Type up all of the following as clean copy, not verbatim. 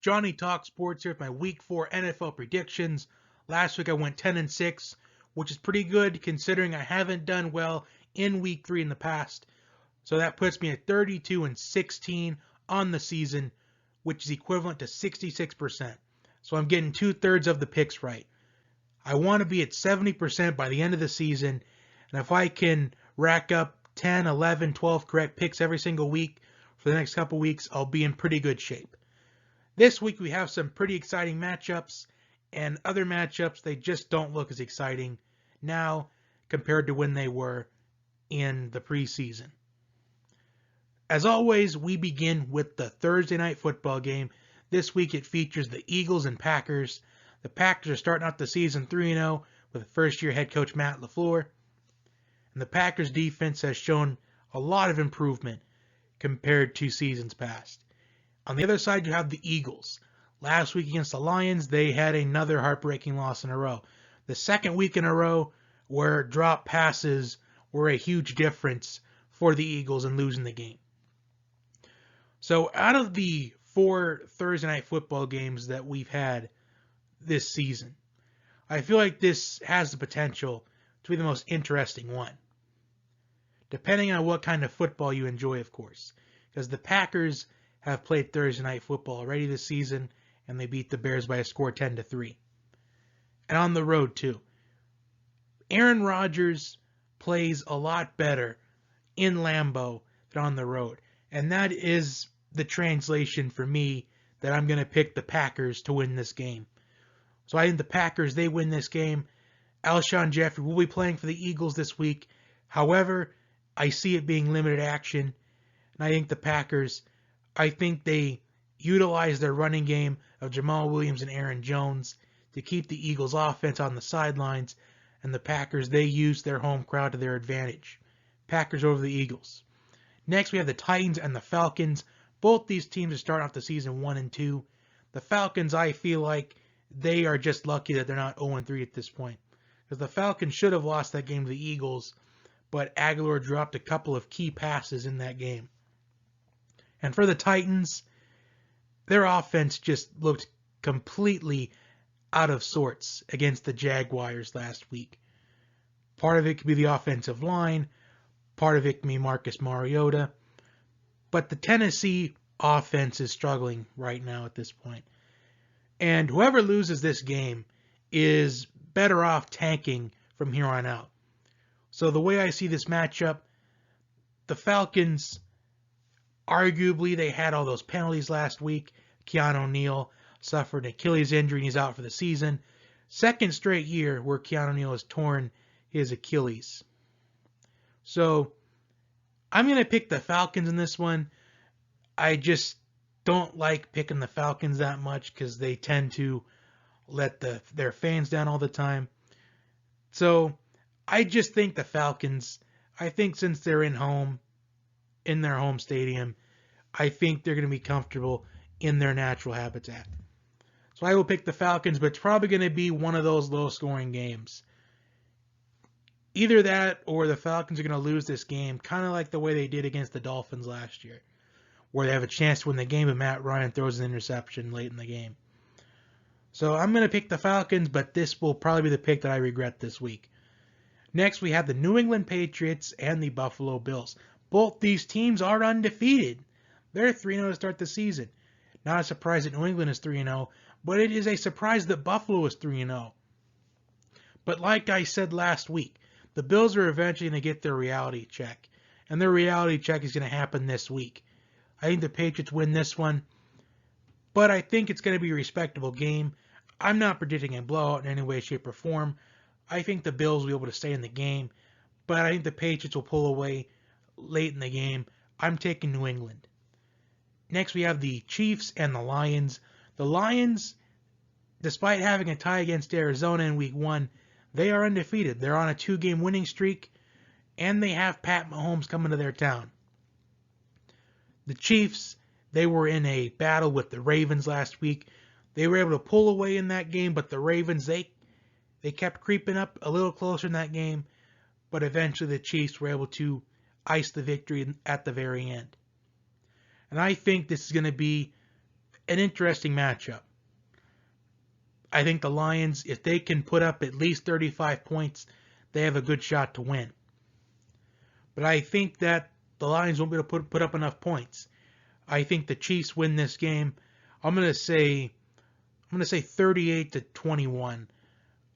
Johnny Talk Sports here with my Week 4 NFL predictions. Last week I went 10-6, which is pretty good considering I haven't done well in Week 3 in the past. So that puts me at 32-16 on the season, which is equivalent to 66%. So I'm getting 2/3 of the picks right. I want to be at 70% by the end of the season, and if I can rack up 10, 11, 12 correct picks every single week for the next couple weeks, I'll be in pretty good shape. This week we have some pretty exciting matchups, and other matchups, they just don't look as exciting now compared to when they were in the preseason. As always, we begin with the Thursday night football game. This week it features the Eagles and Packers. The Packers are starting out the season 3-0 with first-year head coach Matt LaFleur. And the Packers defense has shown a lot of improvement compared to seasons past. On the other side, you have the Eagles. Last week against the Lions, they had another heartbreaking loss in a row. The second week in a row where drop passes were a huge difference for the Eagles in losing the game. So out of the 4 Thursday night football games that we've had this season, I feel like this has the potential to be the most interesting one. Depending on what kind of football you enjoy, of course. Because the Packers have played Thursday night football already this season, and they beat the Bears by a score 10-3. And on the road, too. Aaron Rodgers plays a lot better in Lambeau than on the road. And that is the translation for me that I'm going to pick the Packers to win this game. So I think the Packers, they win this game. Alshon Jeffrey will be playing for the Eagles this week. However, I see it being limited action. And I think the Packers, I think they utilize their running game of Jamal Williams and Aaron Jones to keep the Eagles' offense on the sidelines, and the Packers, they use their home crowd to their advantage. Packers over the Eagles. Next, we have the Titans and the Falcons. Both these teams are starting off the season 1-2. The Falcons, I feel like they are just lucky that they're not 0-3 at this point, because the Falcons should have lost that game to the Eagles, but Aguilar dropped a couple of key passes in that game. And for the Titans, their offense just looked completely out of sorts against the Jaguars last week. Part of it could be the offensive line. Part of it can be Marcus Mariota. But the Tennessee offense is struggling right now at this point. And whoever loses this game is better off tanking from here on out. So the way I see this matchup, the Falcons, arguably, they had all those penalties last week. Keanu O'Neal suffered an Achilles injury and he's out for the season. Second straight year where Keanu O'Neal has torn his Achilles. So I'm going to pick the Falcons in this one. I just don't like picking the Falcons that much because they tend to let their fans down all the time. So I just think the Falcons, I think since they're in their home stadium, I think they're going to be comfortable in their natural habitat. So I will pick the Falcons, but it's probably going to be one of those low-scoring games. Either that or the Falcons are going to lose this game, kind of like the way they did against the Dolphins last year, where they have a chance to win the game, but Matt Ryan throws an interception late in the game. So I'm going to pick the Falcons, but this will probably be the pick that I regret this week. Next, we have the New England Patriots and the Buffalo Bills. Both these teams are undefeated. They're 3-0 to start the season. Not a surprise that New England is 3-0, but it is a surprise that Buffalo is 3-0. But like I said last week, the Bills are eventually going to get their reality check, and their reality check is going to happen this week. I think the Patriots win this one, but I think it's going to be a respectable game. I'm not predicting a blowout in any way, shape, or form. I think the Bills will be able to stay in the game, but I think the Patriots will pull away late in the game. I'm taking New England. Next, we have the Chiefs and the Lions. The Lions, despite having a tie against Arizona in Week 1, they are undefeated. They're on a 2-game winning streak, and they have Pat Mahomes coming to their town. The Chiefs, they were in a battle with the Ravens last week. They were able to pull away in that game, but the Ravens, they kept creeping up a little closer in that game, but eventually the Chiefs were able to ice the victory at the very end. And I think this is going to be an interesting matchup. I think the Lions, if they can put up at least 35 points, they have a good shot to win. But I think that the Lions won't be able to put up enough points. I think the Chiefs win this game. I'm gonna say 38-21.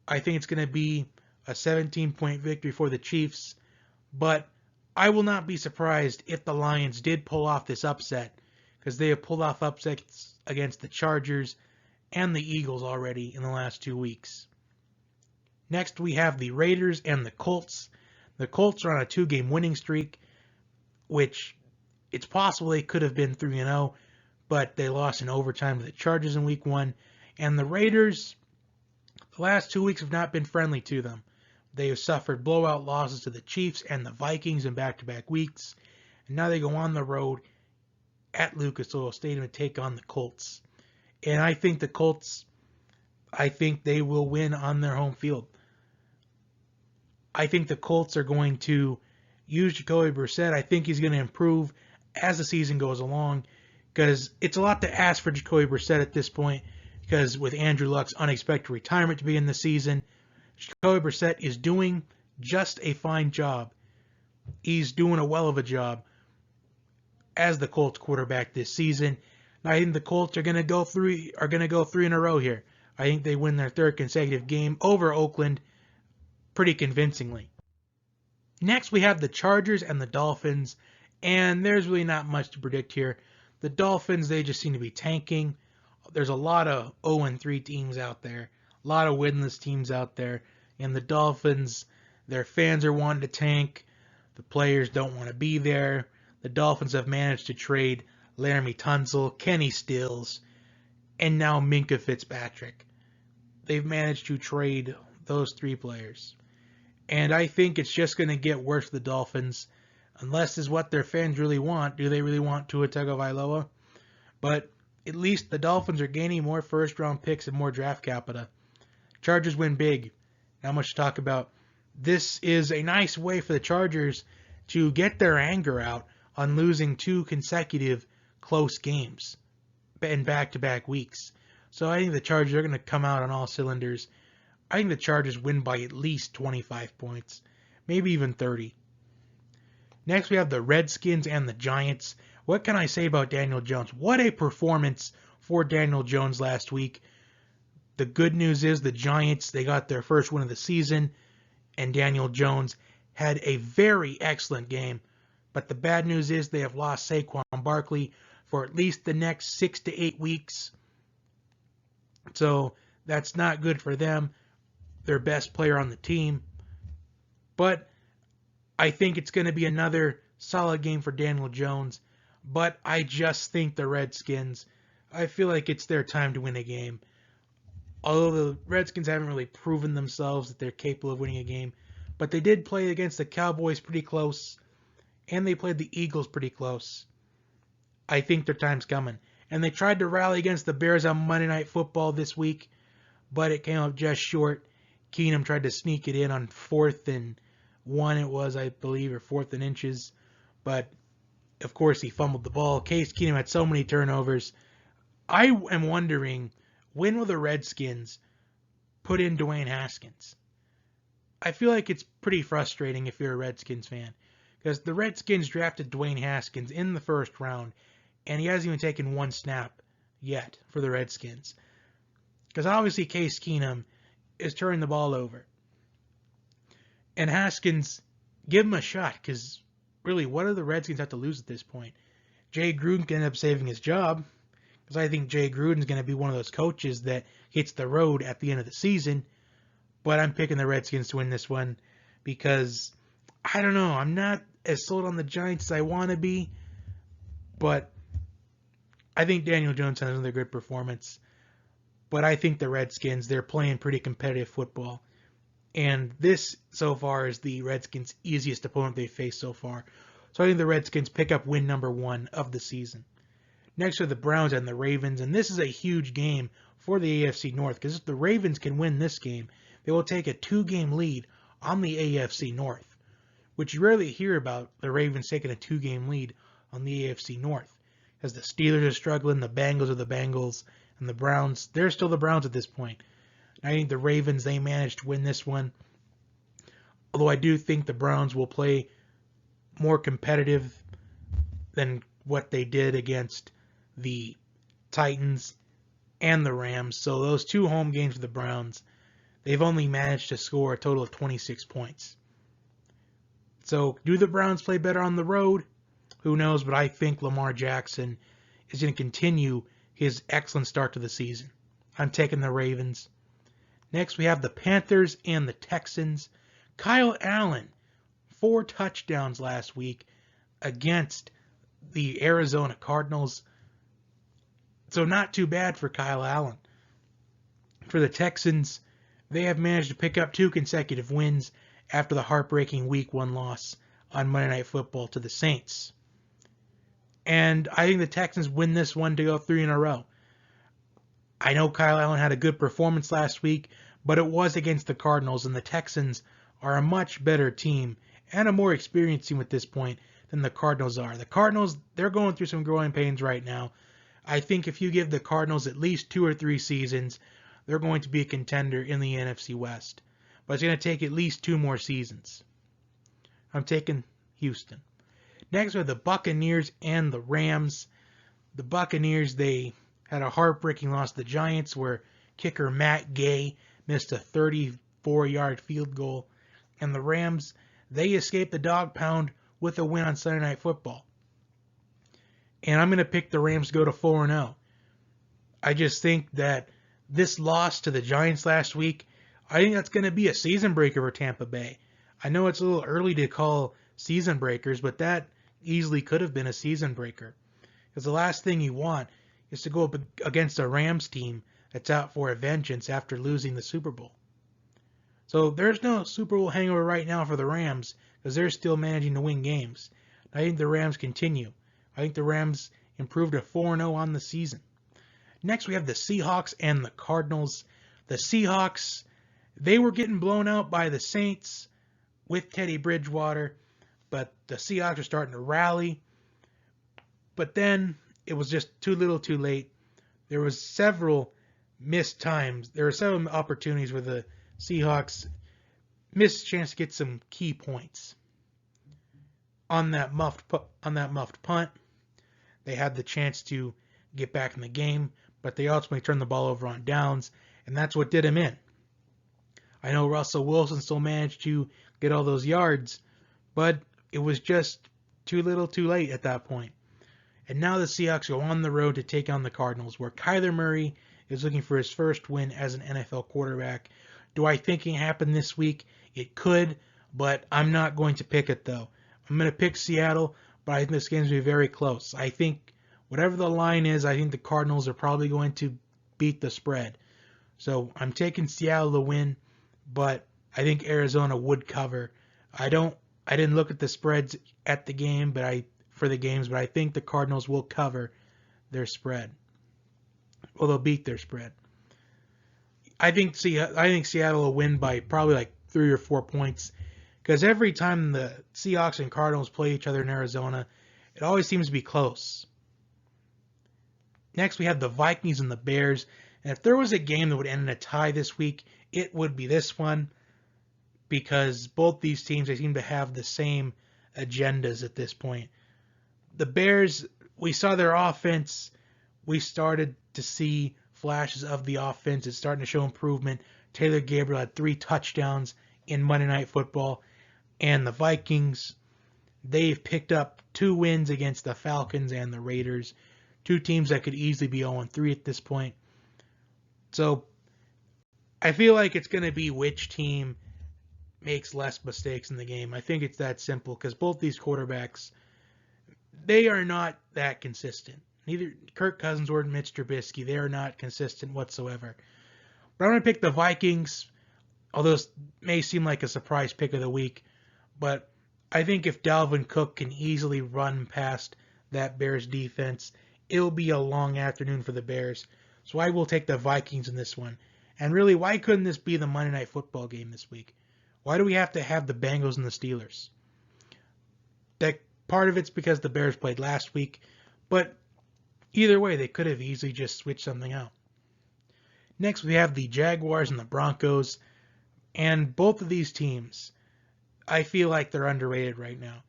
I think it's gonna be a 17-point victory for the Chiefs, but I will not be surprised if the Lions did pull off this upset, because they have pulled off upsets against the Chargers and the Eagles already in the last 2 weeks. Next, we have the Raiders and the Colts. The Colts are on a 2-game winning streak, which it's possible they could have been 3-0, but they lost in overtime to the Chargers in Week 1. And the Raiders, the last 2 weeks have not been friendly to them. They have suffered blowout losses to the Chiefs and the Vikings in back-to-back weeks. And now they go on the road at Lucas Oil Stadium to take on the Colts. And I think the Colts, they will win on their home field. I think the Colts are going to use Jacoby Brissett. I think he's going to improve as the season goes along, because it's a lot to ask for Jacoby Brissett at this point, because with Andrew Luck's unexpected retirement to begin the season, Jacoby Brissett is doing just a fine job. He's doing a well of a job as the Colts quarterback this season. And I think the Colts are going to go 3 in a row here. I think they win their 3rd consecutive game over Oakland pretty convincingly. Next, we have the Chargers and the Dolphins, and there's really not much to predict here. The Dolphins, they just seem to be tanking. There's a lot of 0-3 teams out there, a lot of winless teams out there, and the Dolphins, their fans are wanting to tank. The players don't want to be there. The Dolphins have managed to trade Laramie Tunsil, Kenny Stills, and now Minkah Fitzpatrick. They've managed to trade those 3 players. And I think it's just going to get worse for the Dolphins, unless it's what their fans really want. Do they really want Tua Tagovailoa? But at least the Dolphins are gaining more first-round picks and more draft capital. Chargers win big. Not much to talk about. This is a nice way for the Chargers to get their anger out on losing 2 consecutive close games in back-to-back weeks. So I think the Chargers are going to come out on all cylinders. I think the Chargers win by at least 25 points, maybe even 30. Next, we have the Redskins and the Giants. What can I say about Daniel Jones? What a performance for Daniel Jones last week. The good news is the Giants, they got their first win of the season, and Daniel Jones had a very excellent game. But the bad news is they have lost Saquon Barkley for at least the next 6 to 8 weeks. So that's not good for them, their best player on the team. But I think it's going to be another solid game for Daniel Jones. But I just think the Redskins, I feel like it's their time to win a game. Although the Redskins haven't really proven themselves that they're capable of winning a game. But they did play against the Cowboys pretty close. And they played the Eagles pretty close. I think their time's coming. And they tried to rally against the Bears on Monday Night Football this week, but it came up just short. Keenum tried to sneak it in on 4th and 1 it was, I believe, or 4th and inches. But, of course, he fumbled the ball. Case Keenum had so many turnovers. I am wondering, when will the Redskins put in Dwayne Haskins? I feel like it's pretty frustrating if you're a Redskins fan, because the Redskins drafted Dwayne Haskins in the 1st round, and he hasn't even taken 1 snap yet for the Redskins. Because obviously Case Keenum is turning the ball over. And Haskins, give him a shot, because really, what do the Redskins have to lose at this point? Jay Gruden can end up saving his job, because I think Jay Gruden's going to be one of those coaches that hits the road at the end of the season. But I'm picking the Redskins to win this one, because, I don't know, I'm not as sold on the Giants as I want to be, but I think Daniel Jones has another good performance. But I think the Redskins, they're playing pretty competitive football. And this, so far, is the Redskins' easiest opponent they've faced so far. So I think the Redskins pick up win number 1 of the season. Next are the Browns and the Ravens. And this is a huge game for the AFC North, because if the Ravens can win this game, they will take a 2-game lead on the AFC North, which you rarely hear about the Ravens taking a 2-game lead on the AFC North. as the Steelers are struggling, the Bengals are the Bengals, and the Browns, they're still the Browns at this point. I think the Ravens, they managed to win this one. Although I do think the Browns will play more competitive than what they did against the Titans and the Rams. So those two home games for the Browns, they've only managed to score a total of 26 points. So do the Browns play better on the road? Who knows, but I think Lamar Jackson is going to continue his excellent start to the season. I'm taking the Ravens. Next, we have the Panthers and the Texans. Kyle Allen, 4 touchdowns last week against the Arizona Cardinals. So not too bad for Kyle Allen. For the Texans, they have managed to pick up 2 consecutive wins after the heartbreaking Week 1 loss on Monday Night Football to the Saints. And I think the Texans win this one to go 3 in a row. I know Kyle Allen had a good performance last week, but it was against the Cardinals, and the Texans are a much better team and a more experienced team at this point than the Cardinals are. The Cardinals, they're going through some growing pains right now. I think if you give the Cardinals at least 2 or 3 seasons, they're going to be a contender in the NFC West. But it's going to take at least 2 more seasons. I'm taking Houston. Next are the Buccaneers and the Rams. The Buccaneers, they had a heartbreaking loss to the Giants where kicker Matt Gay missed a 34-yard field goal. And the Rams, they escaped the dog pound with a win on Sunday Night Football. And I'm going to pick the Rams to go to 4-0. I just think that this loss to the Giants last week, I think that's going to be a season breaker for Tampa Bay. I know it's a little early to call season breakers, but that easily could have been a season breaker. Because the last thing you want is to go up against a Rams team that's out for a vengeance after losing the Super Bowl. So there's no Super Bowl hangover right now for the Rams because they're still managing to win games. I think the Rams continue. I think the Rams improved to 4-0 on the season. Next we have the Seahawks and the Cardinals. The Seahawks, they were getting blown out by the Saints with Teddy Bridgewater, but the Seahawks are starting to rally. But then it was just too little too late. There was several missed times. There were several opportunities where the Seahawks missed a chance to get some key points. On that muffed punt, they had the chance to get back in the game, but they ultimately turned the ball over on downs, and that's what did him in. I know Russell Wilson still managed to get all those yards, but it was just too little too late at that point. And now the Seahawks go on the road to take on the Cardinals, where Kyler Murray is looking for his first win as an NFL quarterback. Do I think it happened this week? It could, but I'm not going to pick it, though. I'm going to pick Seattle, but I think this game's going to be very close. I think whatever the line is, I think the Cardinals are probably going to beat the spread. So I'm taking Seattle to win, but I think Arizona would cover. I didn't look at the spreads at the game, but I think the Cardinals will cover their spread. Well, they'll beat their spread. I think Seattle will win by probably like 3 or 4 points, because every time the Seahawks and Cardinals play each other in Arizona, it always seems to be close. Next, we have the Vikings and the Bears. And if there was a game that would end in a tie this week, it would be this one, because both these teams, they seem to have the same agendas at this point. The Bears, we saw their offense. We started to see flashes of the offense. It's starting to show improvement. Taylor Gabriel had 3 touchdowns in Monday Night Football. And the Vikings, they've picked up 2 wins against the Falcons and the Raiders. 2 teams that could easily be 0-3 at this point. So I feel like it's going to be which team makes less mistakes in the game. I think it's that simple, because both these quarterbacks, they are not that consistent. Neither Kirk Cousins or Mitch Trubisky, they are not consistent whatsoever. But I'm going to pick the Vikings, although this may seem like a surprise pick of the week. But I think if Dalvin Cook can easily run past that Bears defense, it'll be a long afternoon for the Bears. So I will take the Vikings in this one. And really, why couldn't this be the Monday Night Football game this week? Why do we have to have the Bengals and the Steelers? That part of it's because the Bears played last week, but Either way, they could have easily just switched something out. Next, we have the Jaguars and the Broncos. And both of these teams, I feel like they're underrated right now.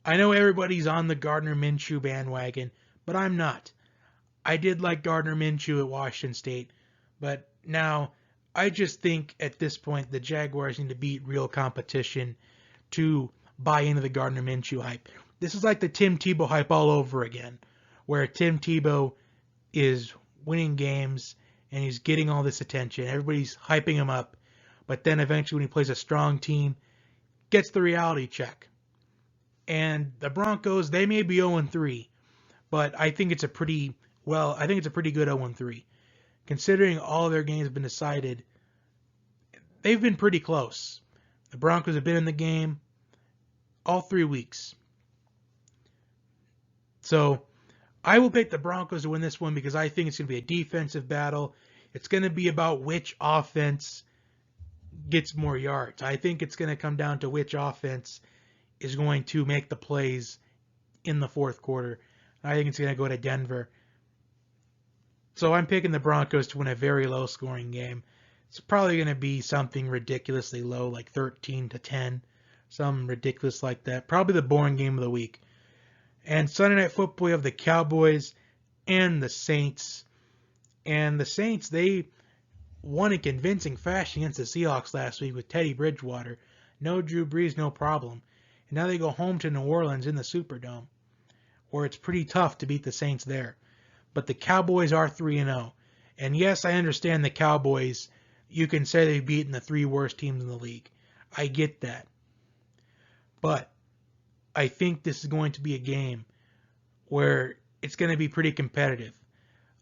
I know everybody's on the Gardner Minshew bandwagon, but I'm not. I did like Gardner Minshew at Washington State, but now I just think at this point the Jaguars need to beat real competition to buy into the Gardner Minshew hype. This is like the Tim Tebow hype all over again, where Tim Tebow is winning games and he's getting all this attention. Everybody's hyping him up, but then eventually when he plays a strong team, gets the reality check. And the Broncos, they may be 0-3, but I think it's a pretty good 0-3. Considering all their games have been decided, they've been pretty close. The Broncos have been in the game all 3 weeks. So I will pick the Broncos to win this one because I think it's going to be a defensive battle. It's going to be about which offense gets more yards. I think it's going to come down to which offense is going to make the plays in the fourth quarter. I think it's going to go to Denver. So I'm picking the Broncos to win a very low-scoring game. It's probably going to be something ridiculously low, like 13-10, something ridiculous like that. Probably the boring game of the week. And Sunday Night Football, we have the Cowboys and the Saints. And the Saints, they won in convincing fashion against the Seahawks last week with Teddy Bridgewater. No Drew Brees, no problem. And now they go home to New Orleans in the Superdome, where it's pretty tough to beat the Saints there. But the Cowboys are 3-0. And yes, I understand the Cowboys. You can say they've beaten the 3 worst teams in the league. I get that. But I think this is going to be a game where it's going to be pretty competitive.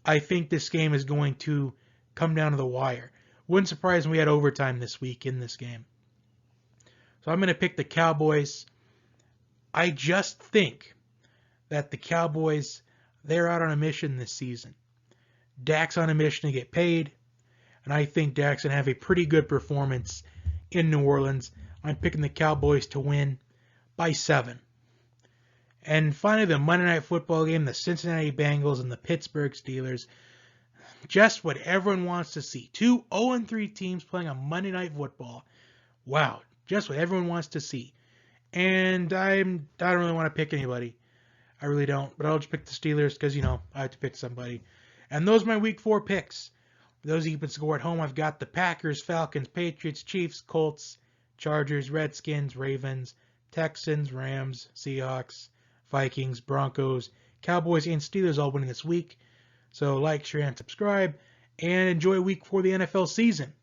I think this game is going to come down to the wire. Wouldn't surprise me we had overtime this week in this game. So I'm going to pick the Cowboys. I just think that the Cowboys, they're out on a mission this season. Dak's on a mission to get paid, and I think Dak's going to have a pretty good performance in New Orleans. I'm picking the Cowboys to win by 7. And finally, the Monday Night Football game, the Cincinnati Bengals and the Pittsburgh Steelers. Just what everyone wants to see. 2 0-3 teams playing on Monday Night Football. Wow, just what everyone wants to see. And I don't really want to pick anybody. I really don't. But I'll just pick the Steelers because, I have to pick somebody. And those are my Week 4 picks. For those of you who can score at home, I've got the Packers, Falcons, Patriots, Chiefs, Colts, Chargers, Redskins, Ravens, Texans, Rams, Seahawks, Vikings, Broncos, Cowboys, and Steelers all winning this week. So like, share, and subscribe, and enjoy Week 4 of the NFL season.